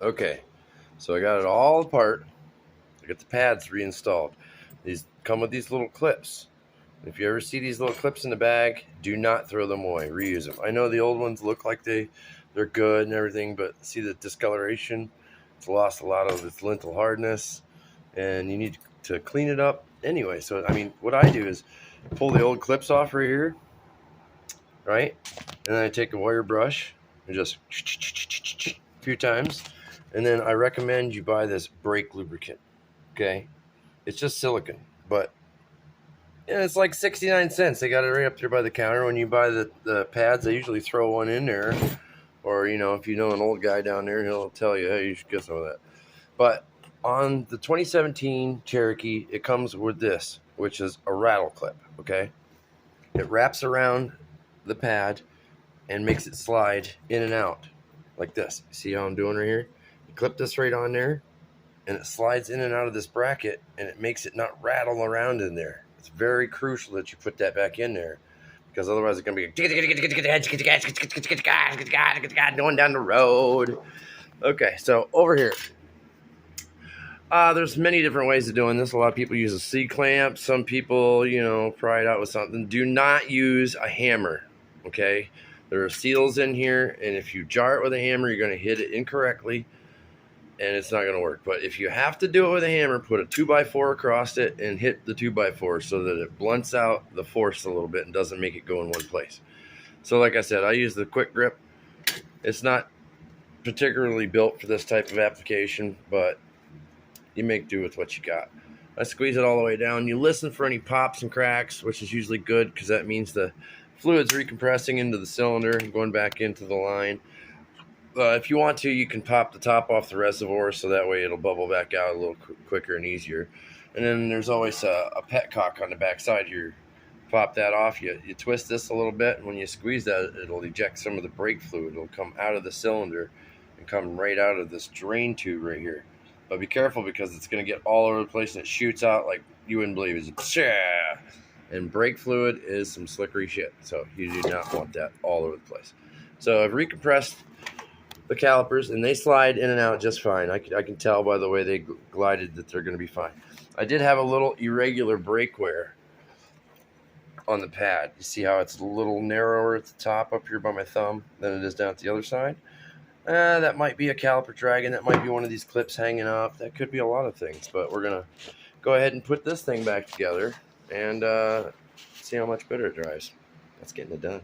Okay, so I got it all apart. I got the pads reinstalled. These come with these little clips. If you ever see these little clips in the bag, do not throw them away. Reuse them. I know the old ones look like they're good and everything, but see the discoloration? It's lost a lot of its lintel hardness, and you need to clean it up anyway. So, I mean, what I do is pull the old clips off right here, right? And then I take a wire brush and just a few times. And then I recommend you buy this brake lubricant, okay? It's just silicone, but it's like 69 cents. They got it right up there by the counter. When you buy the pads, they usually throw one in there. Or, if you know an old guy down there, he'll tell you, hey, you should get some of that. But on the 2017 Cherokee, it comes with this, which is a rattle clip, okay? It wraps around the pad and makes it slide in and out like this. See how I'm doing right here? You clip this right on there, and it slides in and out of this bracket, and it makes it not rattle around in there. It's very crucial that you put that back in there, because otherwise it's going to be going down the road. Okay, so over here, there's many different ways of doing this. A lot of people use a C-clamp. Some people, pry it out with something. Do not use a hammer, okay? There are seals in here, and if you jar it with a hammer, you're going to hit it incorrectly, and it's not going to work. But if you have to do it with a hammer, put a 2x4 across it and hit the 2x4 so that it blunts out the force a little bit and doesn't make it go in one place. So like I said, I use the quick grip. It's not particularly built for this type of application, but you make do with what you got. I squeeze it all the way down. You listen for any pops and cracks, which is usually good because that means the fluid's recompressing into the cylinder and going back into the line. If you want to, you can pop the top off the reservoir so that way it'll bubble back out a little quicker and easier. And then there's always a petcock on the back side here. Pop that off. You twist this a little bit, and when you squeeze that, it'll eject some of the brake fluid. It'll come out of the cylinder and come right out of this drain tube right here. But be careful because it's going to get all over the place and it shoots out like you wouldn't believe. It's and brake fluid is some slickery shit. So you do not want that all over the place. So I've recompressed the calipers and they slide in and out just fine. I can tell by the way they glided that they're going to be fine. I did have a little irregular brake wear on the pad. You see how it's a little narrower at the top up here by my thumb than it is down at the other side? That might be a caliper dragging. That might be one of these clips hanging up. That could be a lot of things. But we're going to go ahead and put this thing back together and see how much better it drives. That's getting it done.